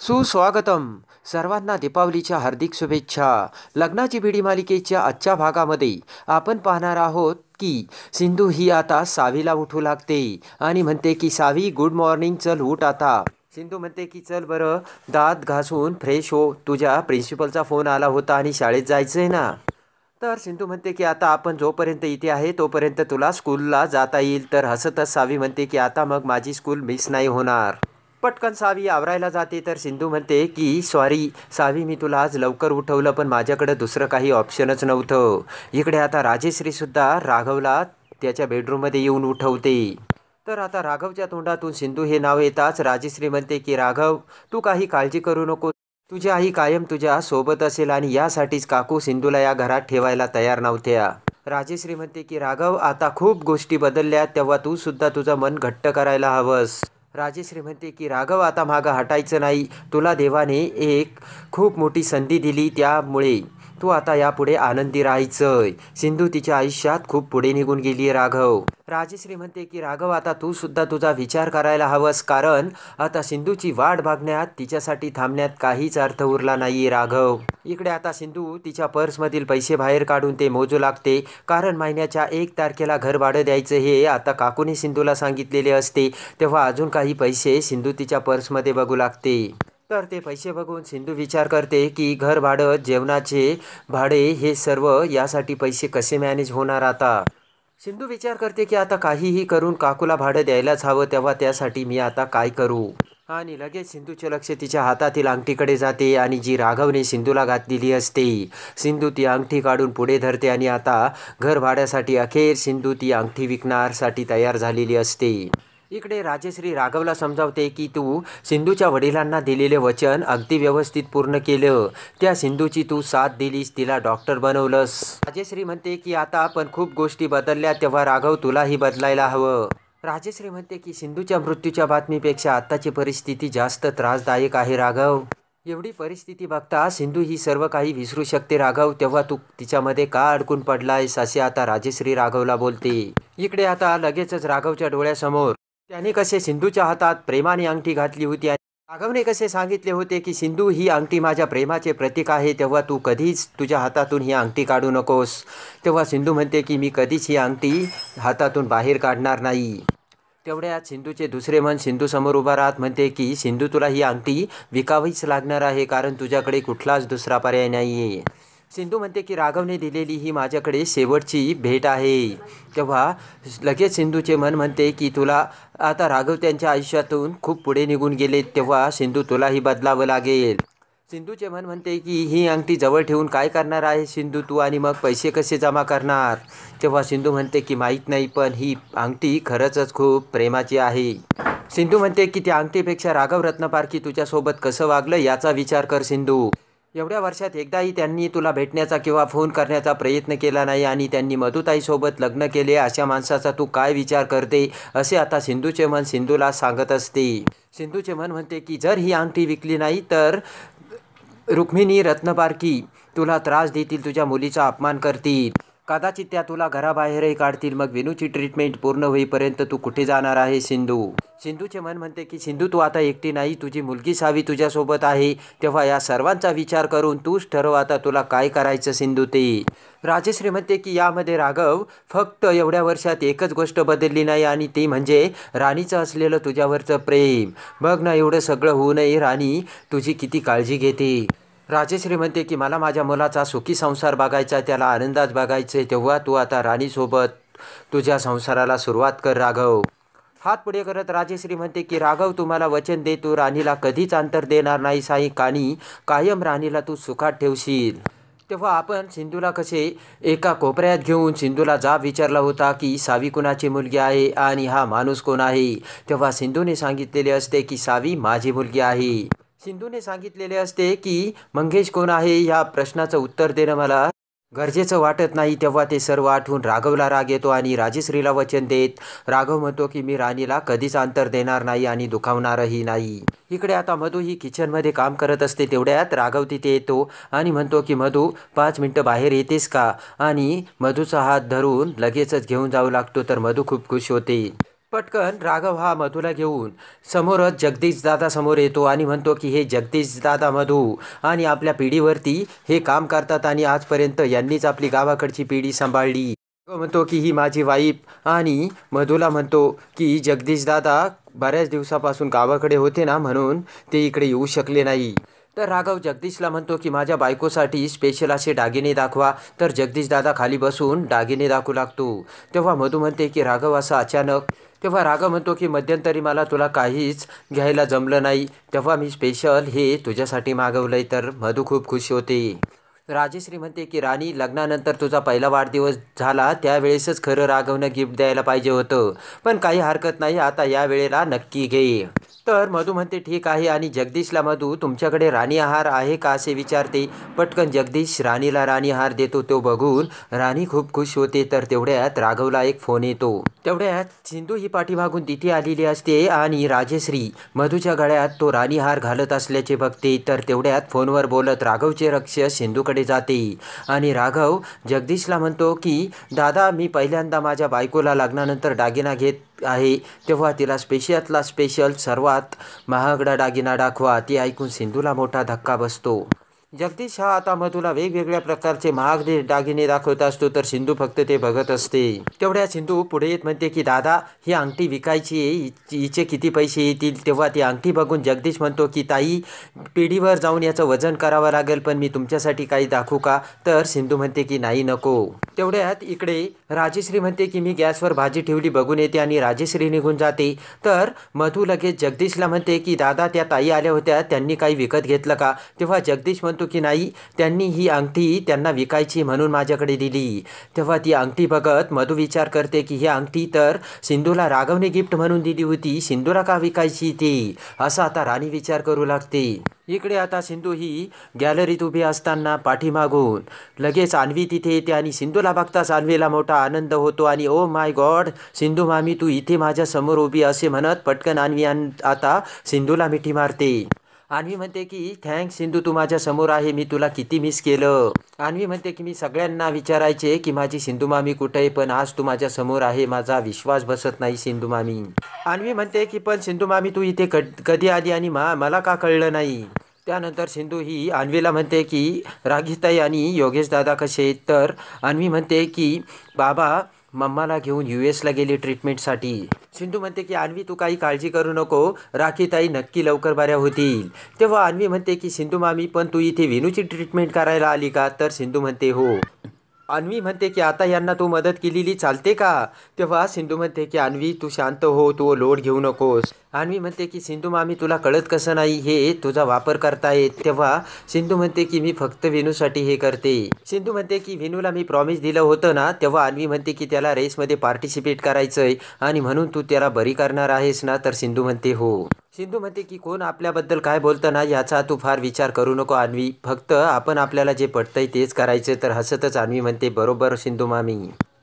सुस्वागतम. सर्वांना दीपावलीच्या हार्दिक शुभेच्छा. लग्नाची बेडी मालिकेच्या आजच्या भागामध्ये आपण पाहणार आहोत की सिंधू ही आता सावीला उठू लागते आणि म्हणते की सावी गुड मॉर्निंग, चल उठ आता. सिंधू म्हणते की चल बरं दात घासून फ्रेश हो, तुझ्या प्रिन्सिपलचा फोन आला होता आणि शाळेत जायचं आहे ना. तर सिंधू म्हणते की आता आपण जोपर्यंत इथे आहे तोपर्यंत तुला स्कूलला जाता येईल. तर हसतच सावी म्हणते की आता मग माझी स्कूल मिस नाही होणार. पटकन सावी आवरायला जाते तर सिंधू म्हणते की सॉरी सावी, मी तुला आज लवकर उठवलं पण माझ्याकडे दुसरं काही ऑप्शनच नव्हतं. इकडे आता राजेश्रीसुद्धा राघवला त्याच्या बेडरूममध्ये येऊन उठवते. तर आता राघवच्या तोंडातून सिंधू हे नाव येताच राजेश्री म्हणते की राघव, तू काही काळजी करू नको, तुझी आई कायम तुझ्या सोबत असेल आणि यासाठीच काकू सिंधूला या घरात ठेवायला तयार नव्हत्या. राजेश्री म्हणते की राघव, आता खूप गोष्टी बदलल्या, तेव्हा तू सुद्धा तुझं मन घट्ट करायला हवंस. राजेश्री म्हणते की राघव, आता मागं हटायचं नाही, तुला देवाने एक खूप मोठी संधी दिली, त्यामुळे तू आता यापुढे आनंदी राहायचंय. सिंधू तिच्या आयुष्यात खूप पुढे निघून गेली आहे राघव. राजेश्री म्हणते की राघव, आता तू सुद्धा तुझा विचार करायला हवंस, कारण आता सिंधूची वाट बघण्यात, तिच्यासाठी थांबण्यात काहीच अर्थ उरला नाहीये राघव. इकडे आता सिंधू तिच्या पर्समधील पैसे बाहेर काढून ते मोजू लागते, कारण महिन्याच्या 1 तारखेला घर भाडं द्यायचं हे आता काकूने सिंधूला सांगितलेले असते. तेव्हा अजून काही पैसे सिंधू तिच्या पर्समध्ये बघू लागते. तर ते पैसे बघून सिंधू विचार करते की घर भाडं, जेवणाचे भाडे, हे सर्व यासाठी पैसे कसे मॅनेज होणार आता. सिंधू विचार करते की आता काहीही करून काकूला भाडं द्यायलाच हवं, तेव्हा त्यासाठी मी आता काय करू. आणि लगेच सिंधूचे लक्ष तिच्या हातातील अंगठीकडे जाते आणि जी राघवने सिंधूला घातलेली असते. सिंधू ती अंगठी काढून पुढे धरते आणि आता घर भाड्यासाठी अखेर सिंधू ती अंगठी विकण्यासाठी तयार झालेली असते. इकडे राजेश्री राघवला समजावते की तू सिंधूच्या वडिलांना दिलेले वचन अगदी व्यवस्थित पूर्ण केलं, त्या सिंधूची तू साथ दिलीस, तिला डॉक्टर बनवलंस. राजेश्री म्हणते की आता आपण खूप गोष्टी बदलल्या, तेव्हा राघव तुलाही बदलायला हवं. राजेश्री म्हणते की सिंधूच्या मृत्यूच्या बातमीपेक्षा आत्ताची परिस्थिती जास्त त्रासदायक आहे राघव. एवढी परिस्थिती बघता सिंधू ही सर्व काही विसरू शकते राघव, तेव्हा तू तिच्यामध्ये का अडकून पडलायस, असे आता राजेश्री राघवला बोलते. इकडे आता लगेचच राघवच्या डोळ्यासमोर त्याने कसे सिंधूच्या हातात प्रेमाने अंगठी घातली होती आणि राघवने कसे सांगितले होते की सिंधू, ही अंगठी माझ्या प्रेमाचे प्रतीक आहे, तेव्हा तू कधीच तुझ्या हातातून ही अंगठी काढू नकोस. तेव्हा सिंधू म्हणते की मी कधीच ही अंगठी हातातून बाहेर काढणार नाही. तेवढ्यात सिंधूचे दुसरे मन सिंधूसमोर उभा राहत म्हणते की सिंधू, तुला ही अंगठी विकावीच लागणार आहे, कारण तुझ्याकडे कुठलाच दुसरा पर्याय नाही आहे. सिंधू म्हणते की राघवने दिलेली ही माझ्याकडे शेवटची भेट आहे. तेव्हा लगेच सिंधूचे मन म्हणते की तुला आता राघव त्यांच्या आयुष्यातून खूप पुढे निघून गेले, तेव्हा सिंधू तुलाही बदलावं लागेल. सिंधूचे मन म्हणते की ही अंगठी जवळ ठेवून काय करणार आहे सिंधू तू, आणि मग पैसे कसे जमा करणार. तेव्हा सिंधू म्हणते की माहीत नाही, पण ही अंगठी खरंच खूप प्रेमाची आहे. सिंधू म्हणते की त्या अंगठीपेक्षा राघव रत्नपारखी तुझ्यासोबत कसं वागलं याचा विचार कर सिंधू. एवढ्या वर्षात एकदाही त्यांनी तुला भेटण्याचा किंवा फोन करण्याचा प्रयत्न केला नाही आणि त्यांनी मधुताईसोबत लग्न केले, अशा माणसाचा तू काय विचार करते, असे आता सिंधूचे मन सिंधूला सांगत असते. सिंधूचे मन म्हणते की जर ही अंगठी विकली नाही तर रुक्मिणी रत्नपारखी तुला त्रास देतील, तुझ्या मुलीचा अपमान करतील, कदाचित त्या तुला घराबाहेरही काढतील. मग विनूची ट्रीटमेंट पूर्ण होईपर्यंत तू कुठे जाणार आहे सिंधू. सिंधूचे मन म्हणते की सिंधू, तू आता एकटी नाही, तुझी मुलगी सावी तुझ्यासोबत आहे, तेव्हा या सर्वांचा विचार करून तूच ठरव आता तुला काय करायचं सिंधू ते. राजेश्री म्हणते की यामध्ये राघव फक्त एवढ्या वर्षात एकच गोष्ट बदलली नाही, आणि ती म्हणजे राणीचं असलेलं तुझ्यावरचं प्रेम. बघ ना, एवढं सगळं होऊनही राणी तुझी किती काळजी घेते. राजेश्री म्हणते की मला माझ्या मुलाचा सुखी संसार बघायचा, त्याला आनंदात बघायचे, तेव्हा तू आता राणीसोबत तुझ्या संसाराला सुरुवात कर राघव. हात पुढे करत राजेश्री म्हणते की राघव, तू मला वचन दे, तू राणीला कधीच अंतर देणार नाहीस आणि कायम राणीला तू सुखात ठेवशील. तेव्हा आपण सिंधूला कसे एका कोपऱ्यात घेऊन सिंधूला जाब विचारला होता की सावी कुणाची मुलगी आहे आणि हा माणूस कोण आहे, तेव्हा सिंधूने सांगितलेले असते की सावी माझी मुलगी आहे. सिंधूने सांगितलेले असते की मंगेश कोण आहे या प्रश्नाचं उत्तर देणं मला गरजेचं वाटत नाही. तेव्हा ते सर्व आठवून राघवला राग येतो आणि राजेश्रीला वचन देत राघव म्हणतो की मी राणीला कधीच अंतर देणार नाही आणि दुखावणारही नाही. इकडे आता मधू ही किचनमध्ये काम करत असते, तेवढ्यात राघव तिथे येतो आणि म्हणतो की मधू 5 मिनटं बाहेर येतेस का, आणि मधूचा हात धरून लगेचच घेऊन जाऊ लागतो. तर मधू खूप खुश होते. पटकन राघव हा मधूला घेऊन समोरच जगदीश दादा समोर येतो आणि म्हणतो की हे जगदीश दादा मधू आणि आपल्या पिढीवरती हे काम करतात आणि आजपर्यंत यांनीच आपली गावाकडची पिढी सांभाळली. राघव म्हणतो की ही माझी वाईफ आणि मधूला म्हणतो की जगदीश दादा बऱ्याच दिवसापासून गावाकडे होते ना, म्हणून ते इकडे येऊ शकले नाही. तर राघव जगदीशला म्हणतो की माझ्या बायकोसाठी स्पेशल असे दागिने दाखवा. तर जगदीश दादा खाली बसून दागिने दाखवू लागतो. तेव्हा मधू म्हणते की राघव असं अचानक. तेव्हा राघव म्हणतो की मध्यंतरी मला तुला काहीच घ्यायला जमलं नाही, तेव्हा मी स्पेशल हे तुझ्यासाठी मागवलंय. तर मधू खूप खुश होते. राजेश्री म्हणते की राणी, लग्नानंतर तुझा पहिला वाढदिवस झाला त्यावेळेसच खरं राघवनं गिफ्ट द्यायला पाहिजे होतं, पण काही हरकत नाही, आता या वेळेला नक्की घे. तर मधू म्हणते ठीक आहे आणि जगदीशला मधू तुमच्याकडे राणी हार आहे का असे विचारते. पटकन जगदीश राणीला राणी हार देतो. तो बघून राणी खूप खुश होते. तर तेवढ्यात राघवला एक फोन येतो. तेवढ्यात सिंधू ही पाठीमागून तिथे आलेली असते आणि राजेश्री मधूच्या गळ्यात तो राणी हार घालत असल्याचे बघते. तर तेवढ्यात फोनवर बोलत राघवचे लक्ष सिंधूकडे जाते आणि राघव जगदीशला म्हणतो की दादा, मी पहिल्यांदा माझ्या बायकोला लग्नानंतर दागिना घेत आहे, तेव्हा तिला स्पेशलला स्पेशल सर्वात महागडा दागिना दाखवा. ते ऐकून सिंधूला मोठा धक्का बसतो. जगदीश हा आता मधूला वेगवेगळ्या प्रकारचे महाग दागिने दाखवत असतो. तर सिंधू फक्त ते बघत असते. तेवढ्या सिंधू पुढे येत म्हणते की दादा, ही अंगठी विकायची आहे, हिचे किती पैसे येतील. तेव्हा ती अंगठी बघून जगदीश म्हणतो की ताई, पिढीवर जाऊन याचं वजन करावं लागेल, पण मी तुमच्यासाठी काही दाखवू का. तर सिंधू म्हणते की नाही, नको. तेवढ्यात इकडे राजेश्री म्हणते की मी गॅसवर भाजी ठेवली, बघून येते आणि राजेश्री निघून जाते. तर मधू लगेच जगदीशला म्हणते की दादा, त्या ताई आल्या होत्या, त्यांनी काही विकत घेतलं का. तेव्हा जगदीश म्हणतो की नाही, त्यांनी ही अंगठी त्यांना विकायची म्हणून माझ्याकडे दिली. तेव्हा ती अंगठी बघत मधू विचार करते की ही अंगठी तर सिंधूला राघवने गिफ्ट म्हणून दिली होती, सिंधूला का विकायची ती, असं आता राणी विचार करू लागते. इकडे आता सिंधू ही गॅलरीत उभी असताना पाठीमागून लगेच अन्वी तिथे येते आणि सिंधूला बघताच अन्वीला मोठा आनंद होतो आणि ओ माय गॉड सिंधू मामी, तू इथे माझ्या समोर उभी असे म्हणत पटकन अन्वी आता सिंधूला मिठी मारते. अन्वी म्हणते की थँक्स सिंधू, तू माझ्या समोर आहे, मी तुला किती मिस केलं. अन्वी म्हणते की मी सगळ्यांना विचारायचे की माझी सिंधू मामी कुठे आहे, पण आज तू माझ्या समोर आहे, माझा विश्वास बसत नाही सिंधू मामी. अन्वी म्हणते की पण सिंधू मामी, तू इथे कधी आली आणि मला का कळलं नाही. त्यानंतर सिंधू ही अन्वीला म्हणते की रागीताई आणि योगेश दादा कसे आहेत. तर अन्वी म्हणते की बाबा मम्माला घेऊन US ला गेली ट्रीटमेंटसाठी. सिंधू म्हणते की अन्वी, तू काही काळजी करू नको, राखीताई नक्की लवकर बऱ्या होतील. तेव्हा अन्वी म्हणते की सिंधू मामी, पण तू इथे विनूची ट्रीटमेंट करायला आली का. तर सिंधू म्हणते हो. अन्वी म्हणते की आता यांना तू मदत केलेली चालते का. तेव्हा सिंधू म्हणते की अन्वी, तू शांत हो, तू लोड घेऊ नकोस. अन्वी म्हणते की सिंधू मामी, तुला कळत कसं नाही, हे तुझा वापर करतायत. तेव्हा सिंधू म्हणते की मी फक्त विनूसाठी हे करते. सिंधू म्हणते की विनूला मी प्रॉमिस दिलं होतं ना. तेव्हा अन्वी म्हणते की त्याला रेसमध्ये पार्टिसिपेट करायचंय आणि म्हणून तू त्याला बरी करणार आहेस ना. तर सिंधू म्हणते हो. सिंधू म्हणते की कोण आपल्याबद्दल काय बोलतं ना, याचा तू फार विचार करू नको अन्वी, फक्त आपण आपल्याला जे पटतंय तेच करायचं. तर हसतच अन्वी म्हणते बरोबर सिंधू मामी.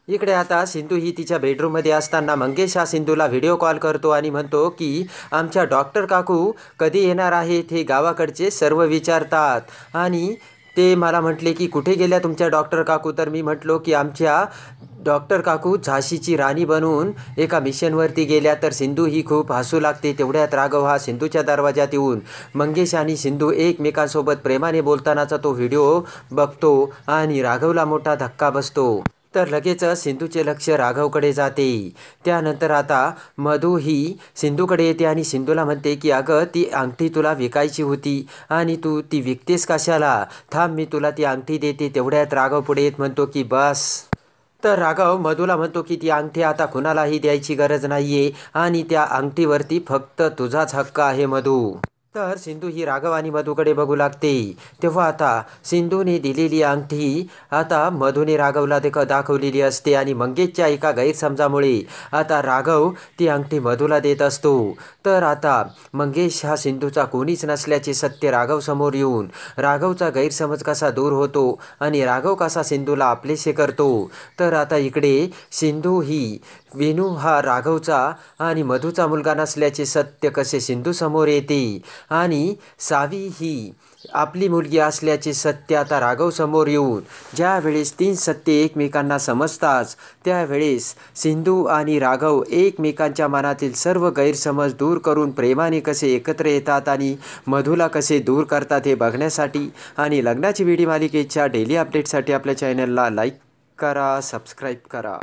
इकडे आता सिंधू ही तिच्या बेडरूममध्ये असताना मंगेश हा सिंधूला व्हिडिओ कॉल करतो आणि म्हणतो की आमच्या डॉक्टर काकू कधी येणार आहेत हे गावाकडचे सर्व विचारतात आणि ते मला म्हटले की कुठे गेल्या तुमच्या डॉक्टर काकू. तर मी म्हटलो की आमच्या डॉक्टर काकू झाशीची राणी बनून एका मिशनवरती गेल्या. तर सिंधू ही खूप हसू लागते. तेवढ्यात राघव हा सिंधूच्या दरवाजात येऊन मंगेश आणि सिंधू एकमेकांसोबत प्रेमाने बोलतानाचा तो व्हिडिओ बघतो आणि राघवला मोठा धक्का बसतो. तर लगेचच सिंधूचे लक्ष राघवकडे जाते. त्यानंतर आता मधू ही सिंधूकडे येते आणि सिंधूला म्हणते की अगं, ती अंगठी तुला विकायची होती आणि तू ती विकतेस कशाला, थांब मी तुला ती अंगठी देते. तेवढ्यात राघव पुढे येत म्हणतो की बस. तर राघव मधूला म्हणतो की ती अंगठी आता कुणालाही द्यायची गरज नाहीये आणि त्या अंगठीवरती फक्त तुझाच हक्क आहे मधू. तर सिंधू ही राघव आणि मधूकडे बघू लागते. तेव्हा आता सिंधूने दिलेली अंगठी आता मधूने राघवला दाखवलेली असते आणि मंगेशच्या एका गैरसमजामुळे आता राघव ती अंगठी मधूला देत असतो. तर आता मंगेश हा सिंधूचा कोणीच नसल्याचे सत्य राघव समोर येऊन राघवचा गैरसमज कसा दूर होतो आणि राघव कसा सिंधूला आपलेसे करतो. तर आता इकडे सिंधू ही विनू हा राघवचा आणि मधूचा मुलगा नसल्याचे सत्य कसे सिंधू समोर येते आणि सावी ही आपली मुलगी असल्याचे सत्य आता राघव समोर येऊन ज्यावेळेस 3 सत्य एकमेकांना समजताच त्यावेळेस सिंधू आणि राघव एकमेकांच्या मनातील सर्व गैरसमज दूर करून प्रेमाने कसे एकत्र येतात आणि मधूला कसे दूर करतात हे बघण्यासाठी आणि लग्नाची बेडी मालिकेच्या डेली अपडेटसाठी आपल्या चॅनलला लाईक करा, सबस्क्राईब करा.